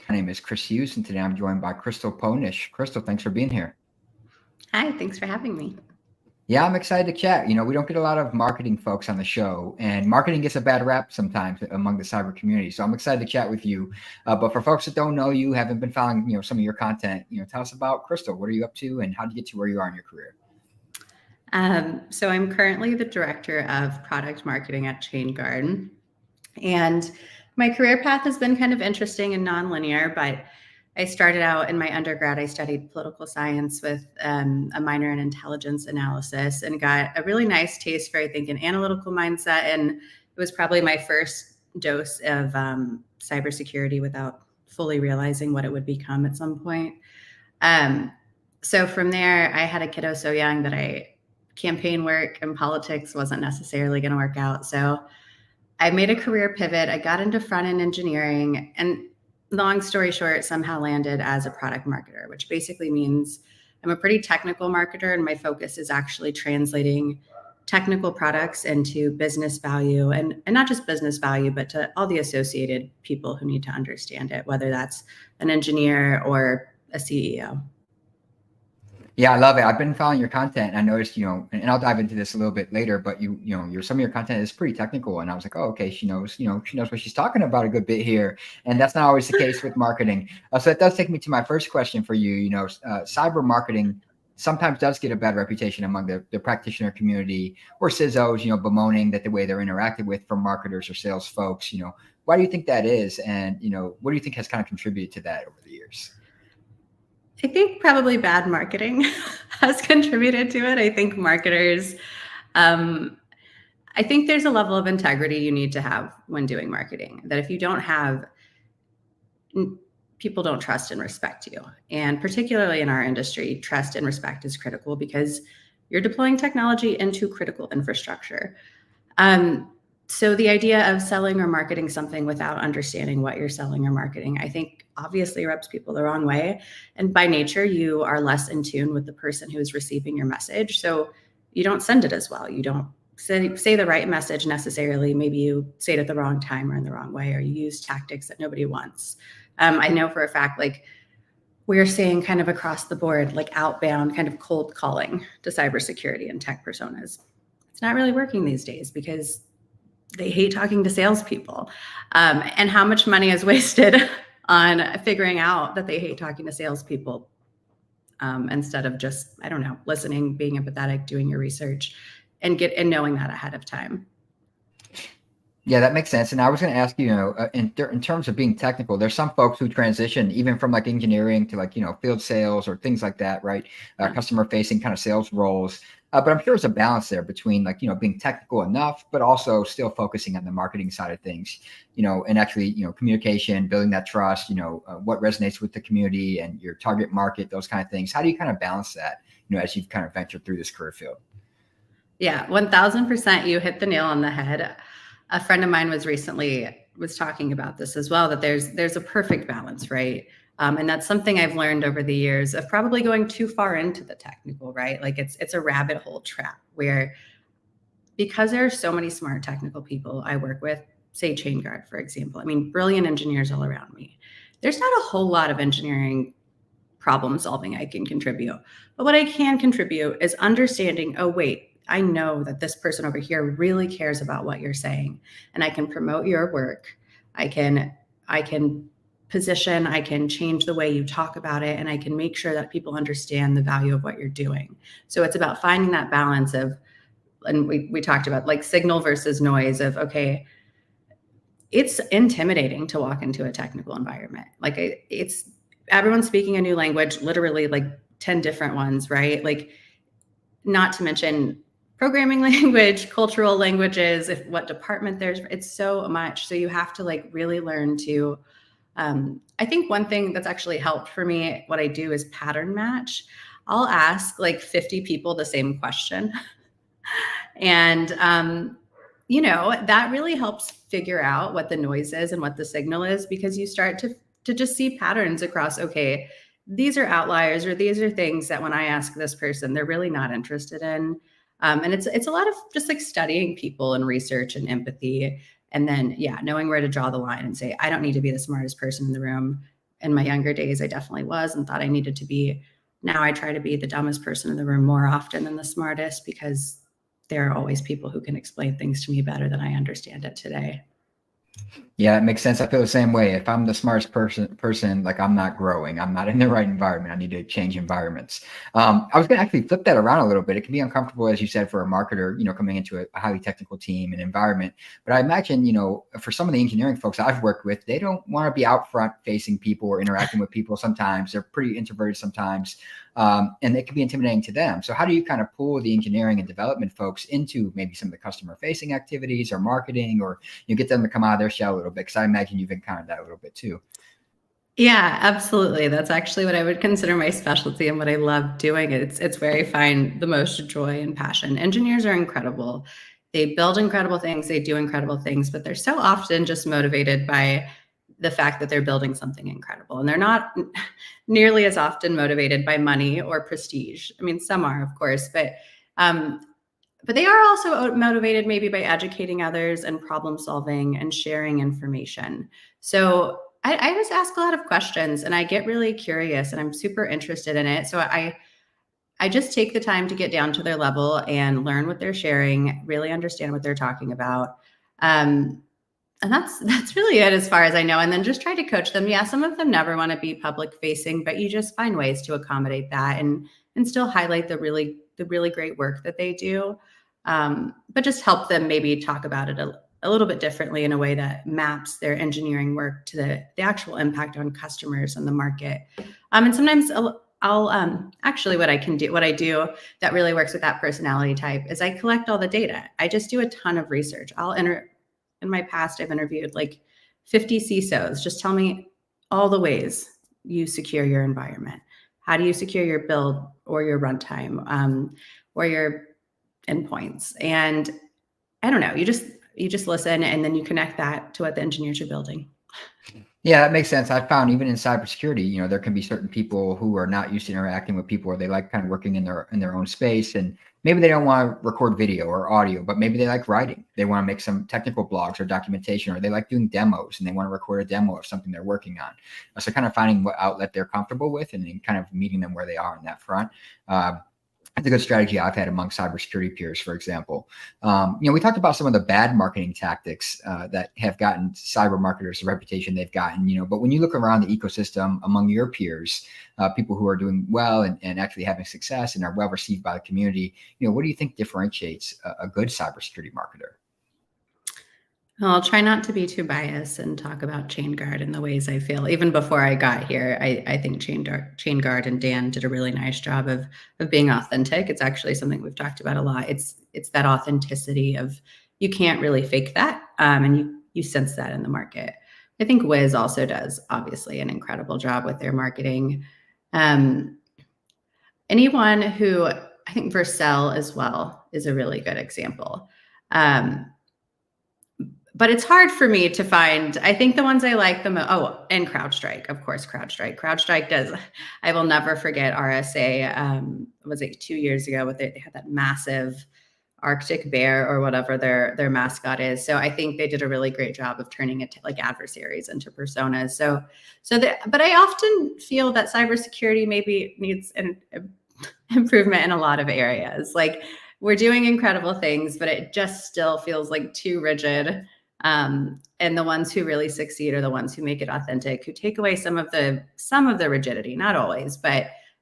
My name is Chris Hughes, and today I'm joined by Crystal Poenisch. Crystal, thanks for being here. Hi, thanks for having me. Yeah, I'm excited to chat. We don't get a lot of marketing folks on the show, and marketing gets a bad rap sometimes among the cyber community. So I'm excited to chat with you. But for folks that don't know you, haven't been following, some of your content, tell us about Crystal. What are you up to, and how did you get to where you are in your career? So I'm currently the director of product marketing at ChainGuard, and my career path has been kind of interesting and nonlinear. But I started out in my undergrad. I studied political science with a minor in intelligence analysis, and got a really nice taste for, I think, an analytical mindset. And it was probably my first dose of cybersecurity without fully realizing what it would become at some point. So from there, I had a kiddo so young that campaign work and politics wasn't necessarily going to work out. So I made a career pivot. I got into front-end engineering, and long story short, somehow landed as a product marketer, which basically means I'm a pretty technical marketer, and my focus is actually translating technical products into business value, and not just business value, but to all the associated people who need to understand it, whether that's an engineer or a CEO. Yeah, I love it. I've been following your content. I noticed, and I'll dive into this a little bit later, but some of your content is pretty technical. And I was like, oh, okay, she knows what she's talking about a good bit here. And that's not always the case with marketing. So that does take me to my first question for you. Cyber marketing sometimes does get a bad reputation among the practitioner community or CISOs, bemoaning that the way they're interacted with from marketers or sales folks. Why do you think that is? And, what do you think has kind of contributed to that over the years? I think probably bad marketing has contributed to it. I think marketers, I think there's a level of integrity you need to have when doing marketing, that if you don't have, people don't trust and respect you. And particularly in our industry, trust and respect is critical because you're deploying technology into critical infrastructure. So the idea of selling or marketing something without understanding what you're selling or marketing, I think obviously rubs people the wrong way. And by nature, you are less in tune with the person who is receiving your message. So you don't send it as well. You don't say the right message necessarily. Maybe you say it at the wrong time or in the wrong way, or you use tactics that nobody wants. I know for a fact, we're seeing kind of across the board, outbound kind of cold calling to cybersecurity and tech personas. It's not really working these days because they hate talking to salespeople, and how much money is wasted on figuring out that they hate talking to salespeople instead of just, I don't know, listening, being empathetic, doing your research, and knowing that ahead of time. Yeah, that makes sense. And I was going to ask you, in terms of being technical, there's some folks who transition even from engineering to field sales or things like that, right? Customer facing kind of sales roles. But I'm sure there's a balance there between being technical enough, but also still focusing on the marketing side of things, and actually, communication, building that trust, what resonates with the community and your target market, those kind of things. How do you kind of balance that, as you've kind of ventured through this career field? Yeah, 1000%. You hit the nail on the head. A friend of mine was talking about this as well, that there's a perfect balance, right? And that's something I've learned over the years of probably going too far into the technical, right? It's a rabbit hole trap where, because there are so many smart technical people I work with, say ChainGuard, for example, brilliant engineers all around me. There's not a whole lot of engineering problem solving I can contribute. But what I can contribute is understanding, oh, wait, I know that this person over here really cares about what you're saying, and I can promote your work. I can position, I can change the way you talk about it, and I can make sure that people understand the value of what you're doing. So it's about finding that balance of, and we talked about signal versus noise of, okay, it's intimidating to walk into a technical environment. It's everyone's speaking a new language, literally 10 different ones, right? Not to mention programming language, cultural languages, what department it's so much. So you have to really learn to, I think one thing that's actually helped for me, what I do is pattern match. I'll ask 50 people the same question. And, that really helps figure out what the noise is and what the signal is, because you start to just see patterns across, okay, these are outliers, or these are things that when I ask this person, they're really not interested in. And it's a lot of just studying people and research and empathy. And then, knowing where to draw the line and say, I don't need to be the smartest person in the room. In my younger days, I definitely was and thought I needed to be. Now I try to be the dumbest person in the room more often than the smartest, because there are always people who can explain things to me better than I understand it today. Yeah, it makes sense. I feel the same way. If I'm the smartest person, like I'm not growing, I'm not in the right environment. I need to change environments. I was going to actually flip that around a little bit. It can be uncomfortable, as you said, for a marketer, coming into a highly technical team and environment. But I imagine, for some of the engineering folks I've worked with, they don't want to be out front facing people or interacting with people. Sometimes they're pretty introverted sometimes. And it can be intimidating to them. So how do you kind of pull the engineering and development folks into maybe some of the customer facing activities or marketing, or get them to come out of their shell a little bit? Because I imagine you've encountered that a little bit too. Yeah, absolutely. That's actually what I would consider my specialty and what I love doing. It's where I find the most joy and passion. Engineers are incredible. They build incredible things, they do incredible things, but they're so often just motivated by the fact that they're building something incredible. And they're not nearly as often motivated by money or prestige. I mean, some are, of course, but they are also motivated maybe by educating others and problem solving and sharing information. So I just ask a lot of questions and I get really curious and I'm super interested in it. So I just take the time to get down to their level and learn what they're sharing, really understand what they're talking about. And that's really it as far as I know. And then just try to coach them. Yeah, some of them never want to be public facing, but you just find ways to accommodate that and still highlight the really great work that they do. But just help them maybe talk about it a little bit differently in a way that maps their engineering work to the actual impact on customers and the market. And sometimes I'll actually what I do that really works with that personality type is I collect all the data. I just do a ton of research. In my past, I've interviewed like 50 CISOs. Just tell me all the ways you secure your environment. How do you secure your build or your runtime or your endpoints? And I don't know, you just listen and then you connect that to what the engineers are building. Yeah, that makes sense. I found even in cybersecurity, there can be certain people who are not used to interacting with people, or they like kind of working in their own space, and maybe they don't want to record video or audio, but maybe they like writing. They want to make some technical blogs or documentation, or they like doing demos and they want to record a demo of something they're working on. So kind of finding what outlet they're comfortable with and then kind of meeting them where they are on that front. It's a good strategy I've had among cybersecurity peers, for example. We talked about some of the bad marketing tactics that have gotten cyber marketers the reputation they've gotten, but when you look around the ecosystem among your peers, people who are doing well and actually having success and are well received by the community, what do you think differentiates a good cybersecurity marketer? I'll try not to be too biased and talk about ChainGuard in the ways I feel. Even before I got here, I think ChainGuard and Dan did a really nice job of being authentic. It's actually something we've talked about a lot. It's that authenticity of you can't really fake that, and you sense that in the market. I think Wiz also does obviously an incredible job with their marketing. Anyone who I think Vercel as well is a really good example. But it's hard for me to find. I think the ones I like the most. Oh, and CrowdStrike, of course. CrowdStrike does. I will never forget RSA. Was it 2 years ago? But they had that massive Arctic bear or whatever their mascot is. So I think they did a really great job of turning it to like adversaries into personas. But I often feel that cybersecurity maybe needs an improvement in a lot of areas. Like we're doing incredible things, but it just still feels like too rigid. And the ones who really succeed are the ones who make it authentic, who take away some of the rigidity, not always,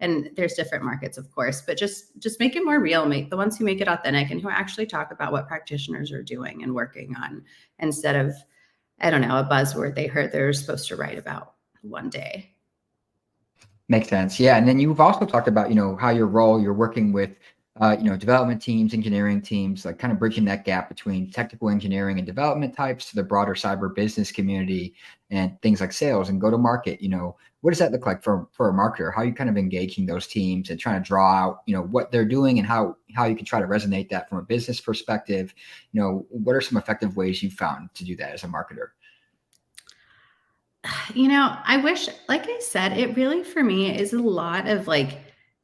and there's different markets, of course, but just make it more real, make the ones who make it authentic and who actually talk about what practitioners are doing and working on instead of, I don't know, a buzzword they heard they're supposed to write about one day. Makes sense. Yeah. And then you've also talked about, how you're working with, development teams, engineering teams, like kind of bridging that gap between technical engineering and development types to the broader cyber business community and things like sales and go to market. What does that look like for a marketer? How are you kind of engaging those teams and trying to draw out, what they're doing and how you can try to resonate that from a business perspective? What are some effective ways you've found to do that as a marketer? I wish, like I said, it really for me is a lot of like,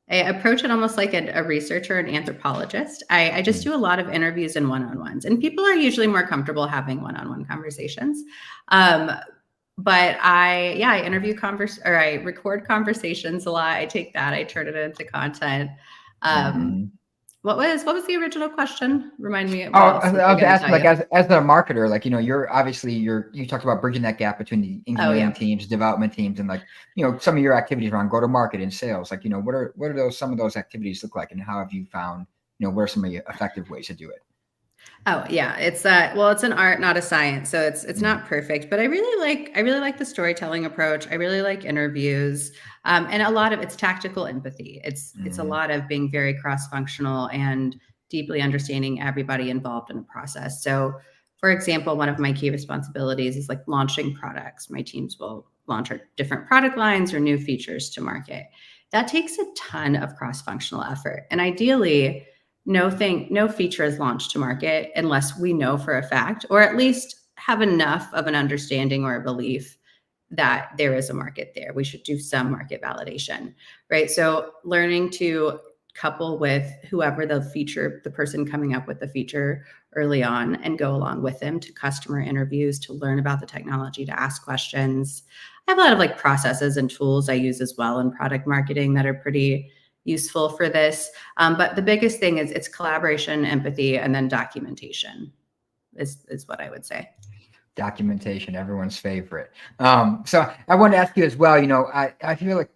I approach it almost like a researcher, an anthropologist. I just do a lot of interviews and one-on-ones, and people are usually more comfortable having one-on-one conversations. but I record conversations a lot. I take that, I turn it into content. What was the original question? Remind me. Oh, What else was I I was going to asking, tell like, you? as a marketer, like, you're obviously you talked about bridging that gap between the Oh engineering yeah. teams, development teams, and, like, some of your activities around go to market and sales. Like, what are some of those activities look like, and how have you found, what are some of the effective ways to do it? Oh yeah, it's well, it's an art, not a science, so it's not perfect. But I really like the storytelling approach. I really like interviews, and a lot of it's tactical empathy. It's a lot of being very cross functional and deeply understanding everybody involved in a process. So, for example, one of my key responsibilities is like launching products. My teams will launch our different product lines or new features to market. That takes a ton of cross functional effort, and ideally no feature is launched to market unless we know for a fact, or at least have enough of an understanding or a belief that there is a market there. We should do some market validation, right? So learning to couple with whoever the person coming up with the feature early on, and go along with them to customer interviews to learn about the technology, to ask questions. I have a lot of like processes and tools I use as well in product marketing that are pretty useful for this. But the biggest thing is it's collaboration, empathy, and then documentation is what I would say. Documentation, everyone's favorite. So I wanted to ask you as well, I feel like,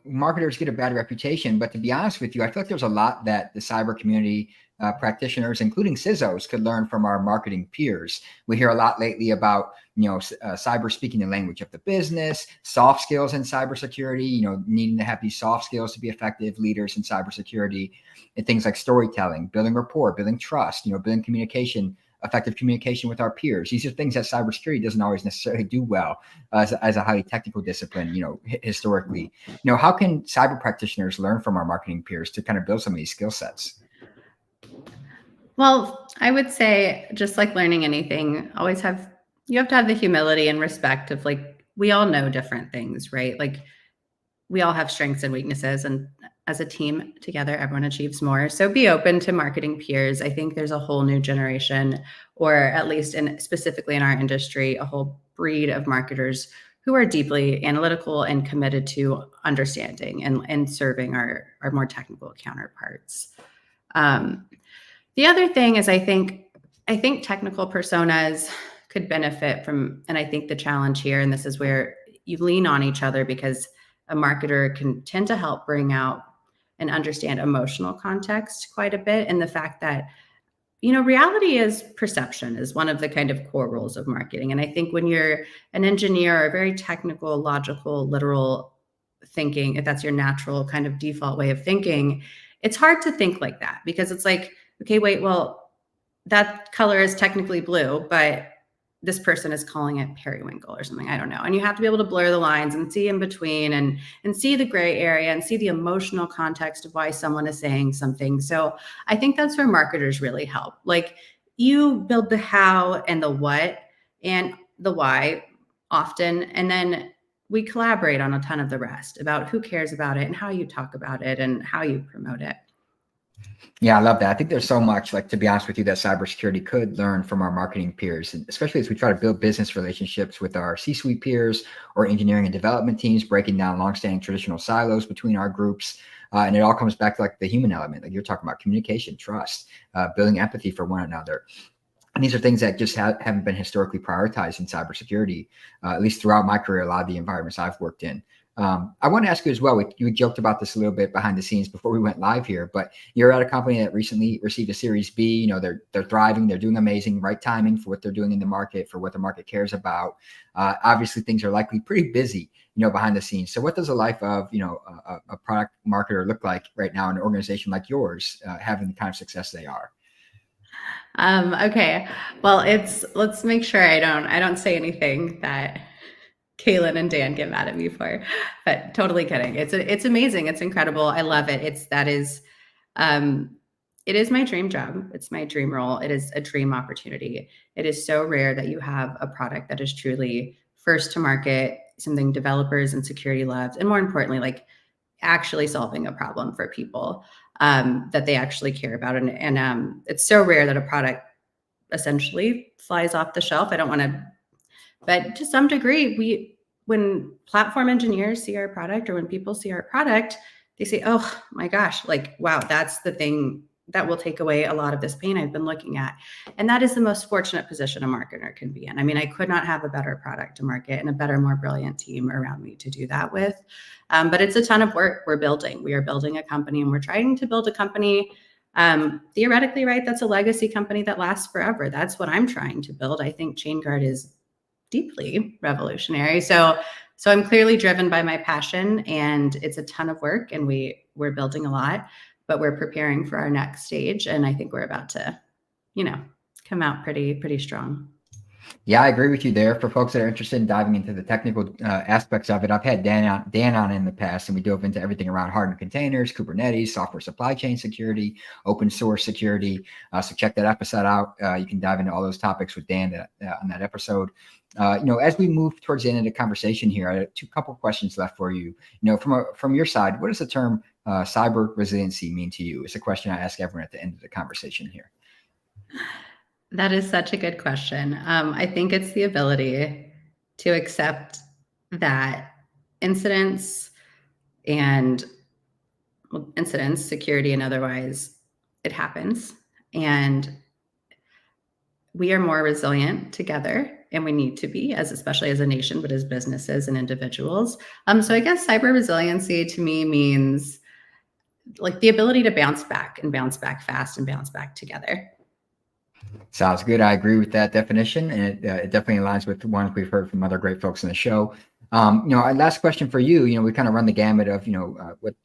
marketers get a bad reputation, but to be honest with you, I feel like there's a lot that the cyber community practitioners, including CISOs, could learn from our marketing peers. We hear a lot lately about, cyber speaking the language of the business, soft skills in cybersecurity, needing to have these soft skills to be effective leaders in cybersecurity, and things like storytelling, building rapport, building trust, building communication, effective communication with our peers. These are things that cybersecurity doesn't always necessarily do well as a highly technical discipline, historically. How can cyber practitioners learn from our marketing peers to kind of build some of these skill sets? Well, I would say, just like learning anything, you have to have the humility and respect of like, we all know different things, right? Like we all have strengths and weaknesses, and as a team together, everyone achieves more. So be open to marketing peers. I think there's a whole new generation, or at least specifically in our industry, a whole breed of marketers who are deeply analytical and committed to understanding and serving our more technical counterparts. The other thing is I think technical personas could benefit from, and I think the challenge here, and this is where you lean on each other, because a marketer can tend to help bring out and understand emotional context quite a bit. And the fact that, reality is perception is one of the kind of core rules of marketing. And I think when you're an engineer or very technical, logical, literal thinking, if that's your natural kind of default way of thinking, it's hard to think like that, because it's like, okay, wait, well, that color is technically blue, but this person is calling it periwinkle or something. I don't know. And you have to be able to blur the lines and see in between, and see the gray area and see the emotional context of why someone is saying something. So I think that's where marketers really help. Like, you build the how and the what and the why often, and then we collaborate on a ton of the rest about who cares about it and how you talk about it and how you promote it. Yeah, I love that. I think there's so much, like, to be honest with you, that cybersecurity could learn from our marketing peers, and especially as we try to build business relationships with our C-suite peers or engineering and development teams, breaking down longstanding traditional silos between our groups. And it all comes back to like the human element, like you're talking about: communication, trust, building empathy for one another. And these are things that just haven't been historically prioritized in cybersecurity, at least throughout my career, a lot of the environments I've worked in. I want to ask you as well, you joked about this a little bit behind the scenes before we went live here, but you're at a company that recently received a Series B. They're thriving, they're doing amazing, right timing for what they're doing in the market, for what the market cares about. Obviously, things are likely pretty busy, behind the scenes. So what does a life of, a product marketer look like right now in an organization like yours, having the kind of success they are? Okay. Well, let's make sure I don't say anything that Kaylin and Dan get mad at me for, but totally kidding. It's amazing. It's incredible. I love it. It is my dream job. It's my dream role. It is a dream opportunity. It is so rare that you have a product that is truly first to market, something developers and security labs, and more importantly, like actually solving a problem for people that they actually care about. And it's so rare that a product essentially flies off the shelf. I don't want to But to some degree, when platform engineers see our product, or when people see our product, they say, oh my gosh, like, wow, that's the thing that will take away a lot of this pain I've been looking at. And that is the most fortunate position a marketer can be in. I mean, I could not have a better product to market and a better, more brilliant team around me to do that with. But it's a ton of work we're building. We are building a company, and we're trying to build a company, theoretically, right, that's a legacy company that lasts forever. That's what I'm trying to build. I think ChainGuard is deeply revolutionary. So I'm clearly driven by my passion, and it's a ton of work, and we're building a lot, but we're preparing for our next stage. And I think we're about to, come out pretty strong. Yeah, I agree with you there. For folks that are interested in diving into the technical aspects of it, I've had Dan on in the past, and we dove into everything around hardened containers, Kubernetes, software supply chain security, open source security. So check that episode out. You can dive into all those topics with Dan on that episode. As we move towards the end of the conversation here, I have a couple questions left for you. From your side, what does the term cyber resiliency mean to you? It's a question I ask everyone at the end of the conversation here. That is such a good question. I think it's the ability to accept that incidents, security and otherwise, it happens. And we are more resilient together, and we need to be, especially as a nation, but as businesses and individuals. So I guess cyber resiliency to me means like the ability to bounce back fast and bounce back together. Sounds good. I agree with that definition, and it definitely aligns with the ones we've heard from other great folks on the show. Our last question for you. We kind of run the gamut of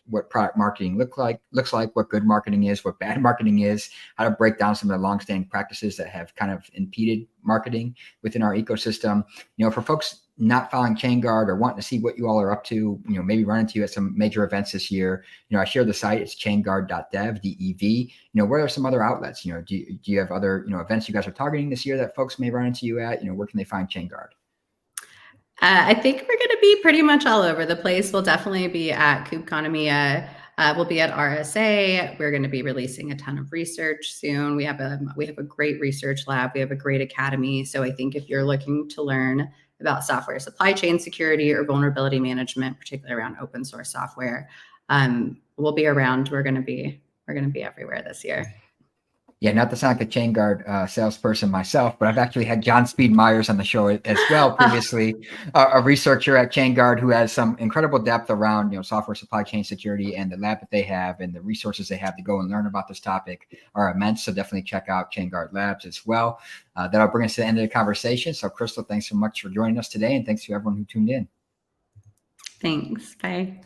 what product marketing looks like, what good marketing is, what bad marketing is, how to break down some of the longstanding practices that have kind of impeded marketing within our ecosystem. For folks not following ChainGuard or wanting to see what you all are up to, maybe run into you at some major events this year. I share the site. It's chainguard.dev, DEV. What are some other outlets? Do you have other, events you guys are targeting this year that folks may run into you at? Where can they find ChainGuard? I think we're going to be pretty much all over the place. We'll definitely be at KubeCon. We'll be at RSA. We're going to be releasing a ton of research soon. We have a great research lab. We have a great academy. So I think if you're looking to learn about software supply chain security or vulnerability management, particularly around open source software, we'll be around. We're going to be everywhere this year. Yeah, not to sound like a ChainGuard salesperson myself, but I've actually had John Speed Myers on the show as well previously, a researcher at ChainGuard who has some incredible depth around software supply chain security, and the lab that they have and the resources they have to go and learn about this topic are immense. So definitely check out ChainGuard Labs as well. That'll bring us to the end of the conversation. So Crystal, thanks so much for joining us today, and thanks to everyone who tuned in. Thanks. Bye.